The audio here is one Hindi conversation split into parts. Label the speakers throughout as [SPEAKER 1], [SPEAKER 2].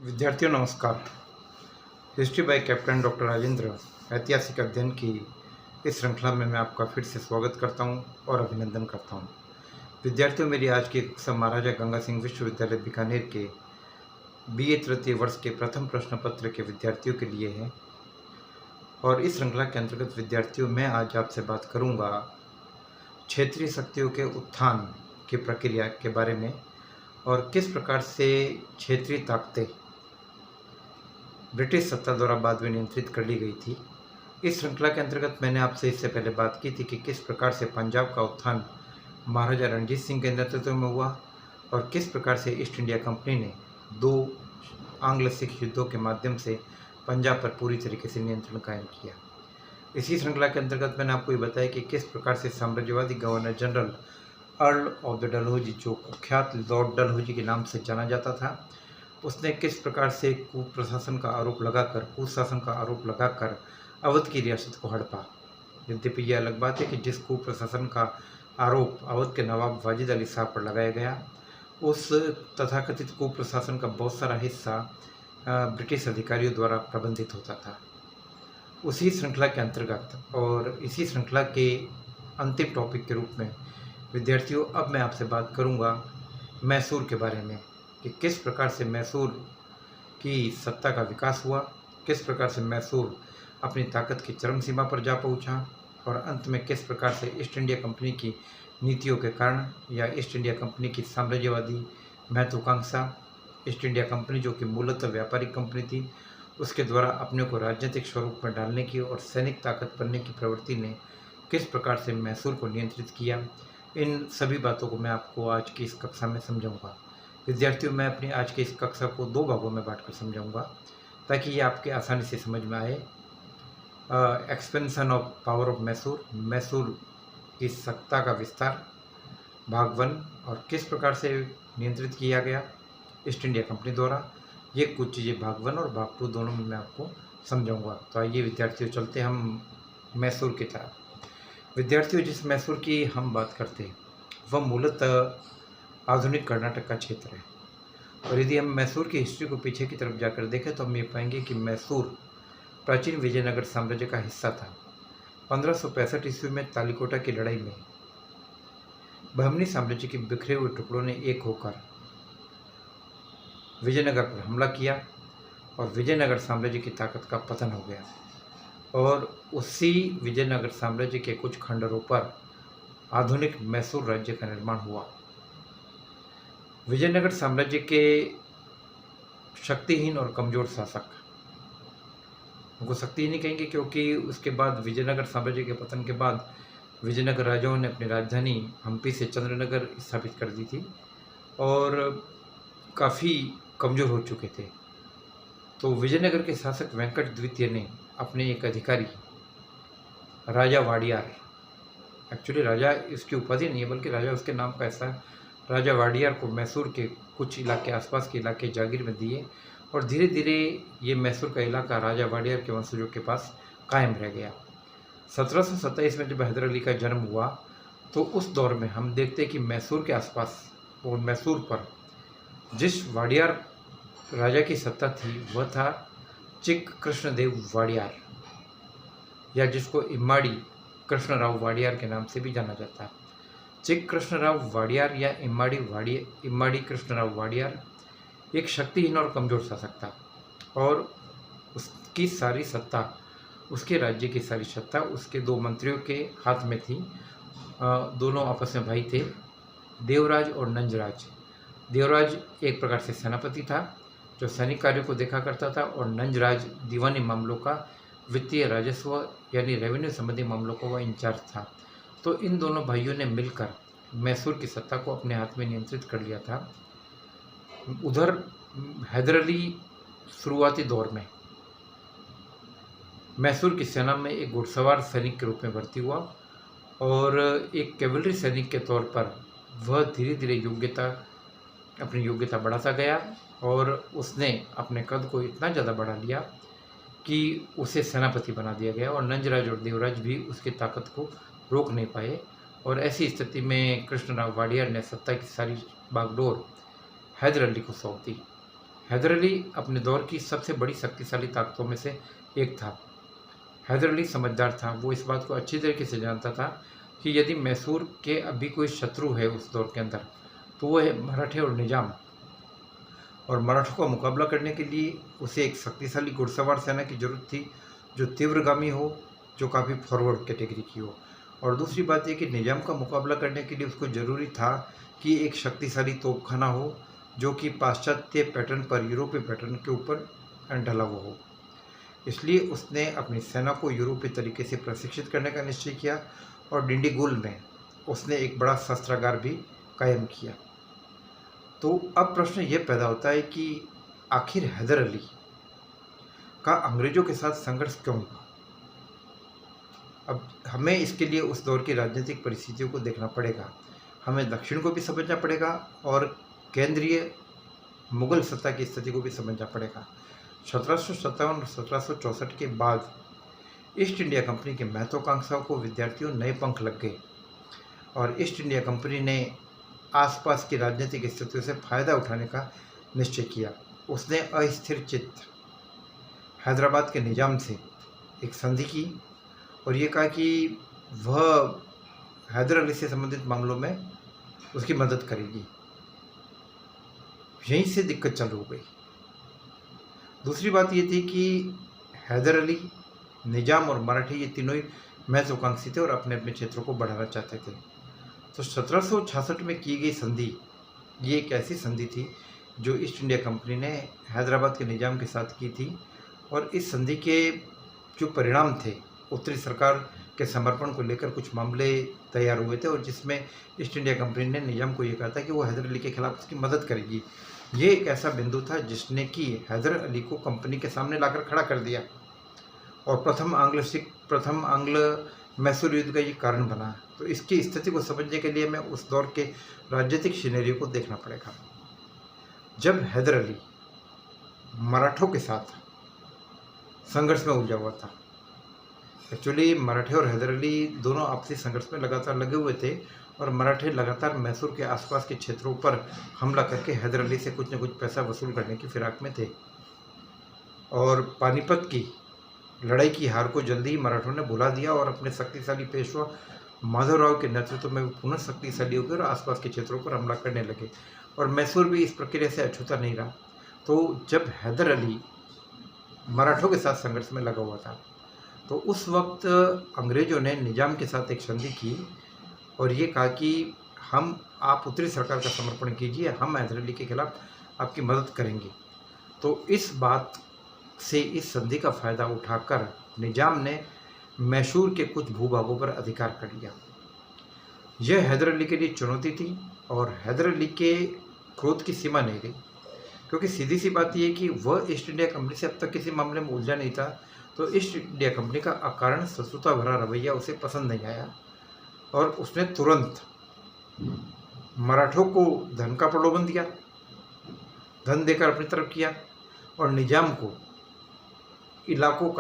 [SPEAKER 1] विद्यार्थियों नमस्कार। History by captain doctor Rajendra ऐतिहासिक अध्ययन की इस श्रृंखला में मैं आपका फिर से स्वागत करता हूं और अभिनंदन करता हूं। विद्यार्थियों, मेरी आज की कक्षा महाराजा गंगा सिंह विश्वविद्यालय बीकानेर के BA तृतीय वर्ष के प्रथम प्रश्न पत्र के विद्यार्थियों के लिए है। और इस श्रृंखला के अंतर्गत विद्यार्थियों, मैं आज आपसे बात करूंगा क्षेत्रीय शक्तियों के उत्थान की प्रक्रिया के बारे में और किस प्रकार से क्षेत्रीय ताकतें ब्रिटिश सत्ता द्वारा बाद में नियंत्रित कर ली गई थी। इस श्रृंखला के अंतर्गत मैंने आपसे इससे पहले बात की थी कि किस प्रकार से पंजाब का उत्थान महाराजा रणजीत सिंह के नेतृत्व में हुआ और किस प्रकार से ईस्ट इंडिया कंपनी ने 2 आंग्ल सिख युद्धों के माध्यम से पंजाब पर पूरी तरीके से नियंत्रण कायम किया। इसी श्रृंखला के अंतर्गत मैंने आपको ये बताया कि किस प्रकार से साम्राज्यवादी governor general earl of the Dalhousie, जो कुख्यात लॉर्ड डलहौजी के नाम से जाना जाता था, उसने किस प्रकार से कुप्रशासन का आरोप लगाकर, कुशासन का आरोप लगाकर अवध की रियासत को हड़पा। यद्यपि यह अलग बात है कि जिस कुप्रशासन का आरोप अवध के नवाब वाजिद अली साहब पर लगाया गया, उस तथाकथित कुप्रशासन का बहुत सारा हिस्सा ब्रिटिश अधिकारियों द्वारा प्रबंधित होता था। उसी श्रृंखला के अंतर्गत और इसी श्रृंखला के अंतिम टॉपिक के रूप में विद्यार्थियों, अब मैं आपसे बात करूंगा मैसूर के बारे में कि किस प्रकार से मैसूर की सत्ता का विकास हुआ, किस प्रकार से मैसूर अपनी ताकत की चरम सीमा पर जा पहुंचा और अंत में किस प्रकार से ईस्ट इंडिया कंपनी की नीतियों के कारण या ईस्ट इंडिया कंपनी की साम्राज्यवादी महत्वाकांक्षा, ईस्ट इंडिया कंपनी जो कि मूलतः व्यापारिक कंपनी थी, उसके द्वारा अपने को राजनीतिक स्वरूप में डालने की और सैनिक ताकत बनने की प्रवृत्ति ने किस प्रकार से मैसूर को नियंत्रित किया। इन सभी बातों को मैं आपको आज की इस कक्षा में समझाऊंगा। विद्यार्थियों, मैं अपनी आज की इस कक्षा को 2 भागों में बांटकर समझाऊंगा ताकि ये आपके आसानी से समझ में आए। Expansion of power of Mysore, Mysore की सत्ता का विस्तार, भाग 1, और किस प्रकार से नियंत्रित किया गया ईस्ट इंडिया कंपनी द्वारा। ये कुछ चीज़ें भाग 1 और भाग 2 दोनों में मैं आपको समझाऊंगा। तो आइए विद्यार्थियों, चलते हम मैसूर की तरफ। विद्यार्थियों, जिस मैसूर की हम बात करते हैं वह मूलतः आधुनिक कर्नाटक का क्षेत्र है। और यदि हम मैसूर की हिस्ट्री को पीछे की तरफ जाकर देखें तो हम ये पाएंगे कि मैसूर प्राचीन विजयनगर साम्राज्य का हिस्सा था। 1565 ईस्वी में तालिकोटा की लड़ाई में बहमनी साम्राज्य के बिखरे हुए टुकड़ों ने एक होकर विजयनगर पर हमला किया और विजयनगर साम्राज्य की ताकत का पतन हो गया। और उसी विजयनगर साम्राज्य के कुछ खंडरों पर आधुनिक मैसूर राज्य का निर्माण हुआ। विजयनगर साम्राज्य के शक्तिहीन और कमजोर शासक, उनको शक्तिहीन नहीं कहेंगे क्योंकि उसके बाद विजयनगर साम्राज्य के पतन के बाद विजयनगर राजाओं ने अपनी राजधानी हम्पी से चंद्रनगर स्थापित कर दी थी और काफ़ी कमज़ोर हो चुके थे। तो विजयनगर के शासक वेंकट द्वितीय ने अपने एक अधिकारी राजा वाडियार, एक्चुअली राजा इसकी उपाधि नहीं है बल्कि राजा उसके नाम का ऐसा, राजा वाडियार को मैसूर के कुछ इलाके, आसपास के इलाके जागीर में दिए और धीरे धीरे ये मैसूर का इलाका राजा वाडियार के वंशजों के पास कायम रह गया। 1727 में जब हैदर अली का जन्म हुआ तो उस दौर में हम देखते हैं कि मैसूर के आसपास और मैसूर पर जिस वाडियार राजा की सत्ता थी वह था चिक कृष्णदेव वाडियार, या जिसको इम्माड़ी कृष्णराव वाडियार के नाम से भी जाना जाता है। चिक कृष्णराव वाडियार या इम्माड़ी कृष्णराव वाडियार एक शक्तिहीन और कमजोर शासक था और उसकी सारी सत्ता, उसके राज्य की सारी सत्ता उसके 2 मंत्रियों के हाथ में थी। दोनों आपस में भाई थे, देवराज और नंजराज। देवराज एक प्रकार से सेनापति था जो सैनिक कार्यों को देखा करता था और नंजराज दीवानी मामलों का, वित्तीय राजस्व यानी रेवेन्यू संबंधी मामलों का वह इंचार्ज था। तो इन दोनों भाइयों ने मिलकर मैसूर की सत्ता को अपने हाथ में नियंत्रित कर लिया था। उधर हैदर अली शुरुआती दौर में मैसूर की सेना में एक घुड़सवार सैनिक के रूप में भर्ती हुआ और एक कैवलरी सैनिक के तौर पर वह धीरे धीरे अपनी योग्यता बढ़ाता गया और उसने अपने कद को इतना ज़्यादा बढ़ा लिया कि उसे सेनापति बना दिया गया और नंजराज और देवराज भी उसकी ताकत को रोक नहीं पाए। और ऐसी स्थिति में कृष्णराव वाडियार ने सत्ता की सारी बागडोर हैदर अली को सौंप दी। हैदर अली अपने दौर की सबसे बड़ी शक्तिशाली ताकतों में से एक था। हैदर अली समझदार था, वो इस बात को अच्छी तरीके से जानता था कि यदि मैसूर के अभी कोई शत्रु है उस दौर के अंदर, तो वो है मराठे और निजाम। और मराठों का मुकाबला करने के लिए उसे एक शक्तिशाली घुड़सवार सेना की जरूरत थी, जो तीव्रगामी हो, जो काफ़ी फॉरवर्ड कैटेगरी की हो। और दूसरी बात यह कि निजाम का मुकाबला करने के लिए उसको ज़रूरी था कि एक शक्तिशाली तोपखाना हो, जो कि पाश्चात्य पैटर्न पर, यूरोपीय पैटर्न के ऊपर ढला हुआ हो। इसलिए उसने अपनी सेना को यूरोपीय तरीके से प्रशिक्षित करने का निश्चय किया और डिंडीगुल में उसने एक बड़ा शस्त्रागार भी कायम किया। तो अब प्रश्न ये पैदा होता है कि आखिर हैदर अली का अंग्रेजों के साथ संघर्ष क्यों हुआ। अब हमें इसके लिए उस दौर की राजनीतिक परिस्थितियों को देखना पड़ेगा, हमें दक्षिण को भी समझना पड़ेगा और केंद्रीय मुगल सत्ता की स्थिति को भी समझना पड़ेगा। 1757 और 1764 के बाद ईस्ट इंडिया कंपनी की महत्वाकांक्षाओं को विद्यार्थियों नए पंख लग गए और ईस्ट इंडिया कंपनी ने आसपास की राजनीतिक स्थितियों से फायदा उठाने का निश्चय किया। उसने अस्थिर चित्त हैदराबाद के निजाम से एक संधि की और ये कहा कि वह हैदर अली से संबंधित मामलों में उसकी मदद करेगी। यहीं से दिक्कत चालू हो गई। दूसरी बात ये थी कि हैदर अली, निजाम और मराठी ये तीनों ही महत्वाकांक्षी थे और अपने अपने क्षेत्रों को बढ़ाना चाहते थे। तो 1766 में की गई संधि ये एक ऐसी संधि थी जो ईस्ट इंडिया कंपनी ने हैदराबाद के निजाम के साथ की थी और इस संधि के जो परिणाम थे, उत्तरी सरकार के समर्पण को लेकर कुछ मामले तैयार हुए थे और जिसमें ईस्ट इंडिया कंपनी ने निजाम को ये कहा था कि वो हैदर अली के खिलाफ उसकी मदद करेगी। ये एक ऐसा बिंदु था जिसने कि हैदर अली को कंपनी के सामने लाकर खड़ा कर दिया और प्रथम आंग्ल मैसूर युद्ध का ये कारण बना। तो इसकी स्थिति को समझने के लिए हमें उस दौर के राजनीतिक सिनेरियो को देखना पड़ेगा। जब हैदर अली मराठों के साथ संघर्ष में उलझा हुआ था, एक्चुअली मराठे और हैदर अली दोनों आपसी संघर्ष में लगातार लगे हुए थे और मराठे लगातार मैसूर के आसपास के क्षेत्रों पर हमला करके हैदर अली से कुछ न कुछ पैसा वसूल करने की फिराक में थे। और पानीपत की लड़ाई की हार को जल्दी ही मराठों ने भुला दिया और अपने शक्तिशाली पेशवा माधवराव के नेतृत्व में पुनः शक्तिशाली होकर और आसपास के क्षेत्रों पर हमला करने लगे और मैसूर भी इस प्रक्रिया से अछूता नहीं रहा। तो जब हैदर अली मराठों के साथ संघर्ष में लगा हुआ था तो उस वक्त अंग्रेजों ने निजाम के साथ एक संधि की और ये कहा कि आप उत्तरी सरकार का समर्पण कीजिए, हम हैदर अली के खिलाफ आपकी मदद करेंगे। तो इस बात से, इस संधि का फ़ायदा उठाकर निजाम ने मैसूर के कुछ भूभागों पर अधिकार कर लिया। यह हैदर अली के लिए चुनौती थी और हैदर अली के क्रोध की सीमा नहीं रही, क्योंकि सीधी सी बात यह कि वह ईस्ट इंडिया कंपनी से अब तक किसी मामले में उलझा नहीं था। तो ईस्ट इंडिया कंपनी का अकारण शत्रुता भरा रवैया उसे पसंद नहीं आया और उसने तुरंत मराठों को धन का प्रलोभन दिया, धन देकर अपनी तरफ किया और निजाम को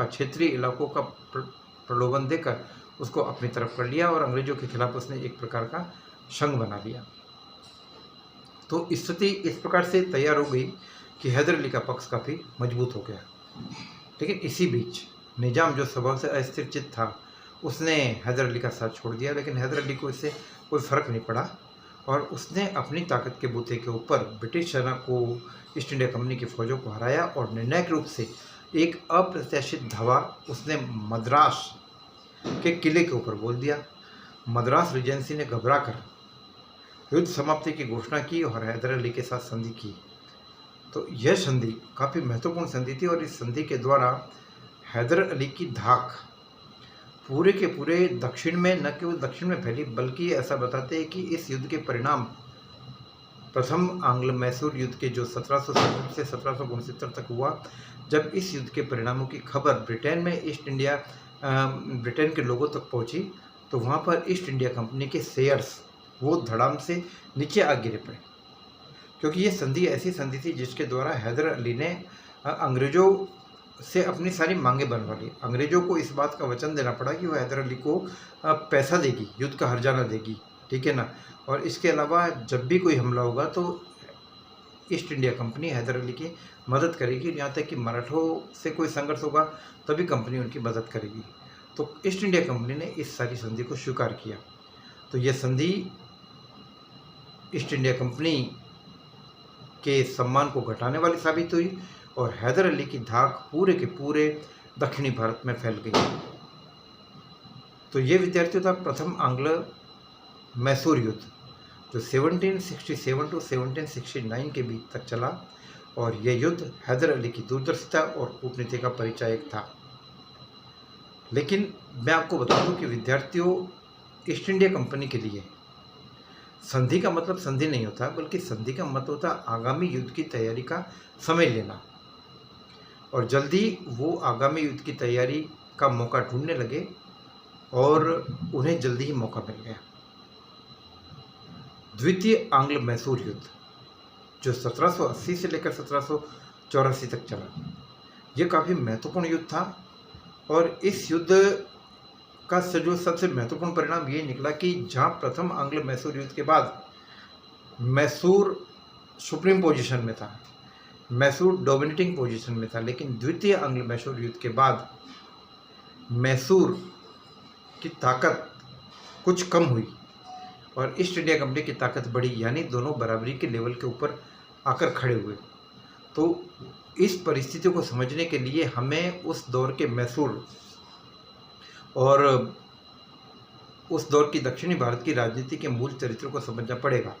[SPEAKER 1] क्षेत्रीय इलाकों का प्रलोभन देकर उसको अपनी तरफ कर लिया और अंग्रेजों के खिलाफ उसने एक प्रकार का संघ बना लिया। तो स्थिति इस प्रकार से तैयार हो गई कि हैदर अली का पक्ष काफ़ी मजबूत हो गया। लेकिन इसी बीच निजाम, जो स्वभाव से अस्थिर चित्त था, उसने हैदर अली का साथ छोड़ दिया। लेकिन हैदर अली को इससे कोई फ़र्क नहीं पड़ा और उसने अपनी ताकत के बूते के ऊपर ब्रिटिश सेना को, ईस्ट इंडिया कंपनी की फ़ौजों को हराया और निर्णायक रूप से एक अप्रत्याशित धावा उसने मद्रास के किले के ऊपर बोल दिया। मद्रास रीजेंसी ने घबराकर युद्ध समाप्ति की घोषणा की और हैदर अली के साथ संधि की। तो यह संधि काफ़ी महत्वपूर्ण संधि थी और इस संधि के द्वारा हैदर अली की धाक पूरे के पूरे दक्षिण में, न केवल दक्षिण में फैली, बल्कि ऐसा बताते हैं कि इस युद्ध के परिणाम प्रथम आंग्ल मैसूर युद्ध के जो 1767 से 1769 तक हुआ, जब इस युद्ध के परिणामों की खबर ब्रिटेन में ब्रिटेन के लोगों तक पहुंची, तो वहां पर ईस्ट इंडिया कंपनी के शेयर्स वो धड़ाम से नीचे आ गिरे पड़े, क्योंकि ये संधि ऐसी संधि थी जिसके द्वारा हैदर अली ने अंग्रेजों से अपनी सारी मांगें बनवा ली। अंग्रेजों को इस बात का वचन देना पड़ा कि वो हैदर अली को पैसा देगी, युद्ध का हर्जाना देगी, ठीक है ना। और इसके अलावा जब भी कोई हमला होगा तो East India Company Haidar Ali की मदद करेगी, यहाँ तक कि मराठों से कोई संघर्ष होगा तभी कंपनी उनकी मदद करेगी। तो ईस्ट इंडिया कंपनी ने इस सारी संधि को स्वीकार किया। तो ये संधि ईस्ट इंडिया कंपनी के सम्मान को घटाने वाली साबित हुई और हैदर अली की धाक पूरे के पूरे दक्षिणी भारत में फैल गई। तो ये विद्यार्थियों था प्रथम आंग्ल मैसूर युद्ध, जो 1767 टू 1769 के बीच तक चला और यह युद्ध हैदर अली की दूरदर्शिता और कूटनीति का परिचायक था। लेकिन मैं आपको बता दूं कि विद्यार्थियों, ईस्ट इंडिया कंपनी के लिए संधि का मतलब संधि नहीं होता, बल्कि संधि का मतलब होता आगामी युद्ध की तैयारी का समय लेना, और जल्दी वो आगामी युद्ध की तैयारी का मौका ढूंढने लगे और उन्हें जल्दी ही मौका मिल गया। द्वितीय आंग्ल मैसूर युद्ध, जो 1780 से लेकर 1784 तक चला, यह काफ़ी महत्वपूर्ण युद्ध था। और इस युद्ध का जो सबसे महत्वपूर्ण परिणाम ये निकला कि जहाँ प्रथम आंग्ल मैसूर युद्ध के बाद मैसूर सुप्रीम पोजीशन में था, मैसूर डोमिनेटिंग पोजीशन में था, लेकिन द्वितीय आंग्ल मैसूर युद्ध के बाद मैसूर की ताकत कुछ कम हुई और ईस्ट इंडिया कंपनी की ताकत बढ़ी, यानी दोनों बराबरी के लेवल के ऊपर आकर खड़े हुए। तो इस परिस्थिति को समझने के लिए हमें उस दौर के मैसूर और उस दौर की दक्षिणी भारत की राजनीति के मूल चरित्रों को समझना पड़ेगा।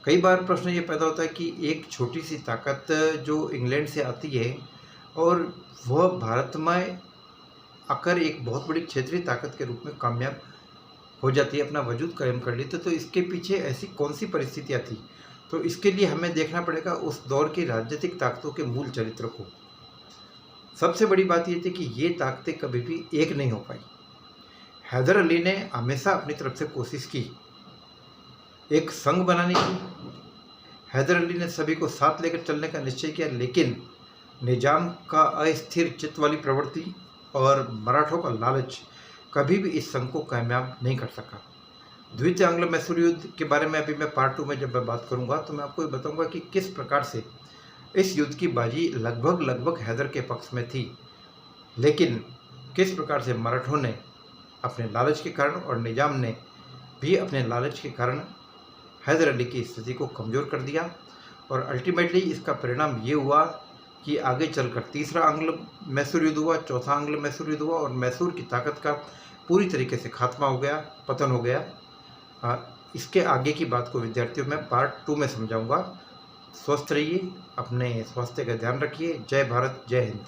[SPEAKER 1] कई बार प्रश्न ये पैदा होता है कि एक छोटी सी ताकत जो इंग्लैंड से आती है और वह भारत में आकर एक बहुत बड़ी क्षेत्रीय ताकत के रूप में कामयाब हो जाती है, अपना वजूद कायम कर लेते, तो इसके पीछे ऐसी कौन सी परिस्थितियाँ थी। तो इसके लिए हमें देखना पड़ेगा उस दौर की राजनीतिक ताकतों के मूल चरित्र को। सबसे बड़ी बात यह थी कि ये ताकतें कभी भी एक नहीं हो पाई। हैदर अली ने हमेशा अपनी तरफ से कोशिश की एक संघ बनाने की। हैदर अली ने सभी को साथ लेकर चलने का निश्चय किया, लेकिन निजाम का अस्थिर चित्त वाली प्रवृत्ति और मराठों का लालच कभी भी इस संघ को कामयाब नहीं कर सका। द्वितीय आंग्ल मैसूर युद्ध के बारे में अभी मैं पार्ट 2 में जब मैं बात करूंगा तो मैं आपको ये बताऊंगा कि किस प्रकार से इस युद्ध की बाजी लगभग हैदर के पक्ष में थी, लेकिन किस प्रकार से मराठों ने अपने लालच के कारण और निजाम ने भी अपने लालच के कारण हैदर अली की स्थिति को कमज़ोर कर दिया। और अल्टीमेटली इसका परिणाम ये हुआ कि आगे चलकर तीसरा आंग्ल मैसूर युद्ध हुआ, चौथा आंग्ल मैसूर युद्ध हुआ और मैसूर की ताकत का पूरी तरीके से खात्मा हो गया, पतन हो गया। इसके आगे की बात को विद्यार्थियों मैं पार्ट 2 में समझाऊंगा। स्वस्थ रहिए, अपने स्वास्थ्य का ध्यान रखिए। जय भारत, जय हिंद।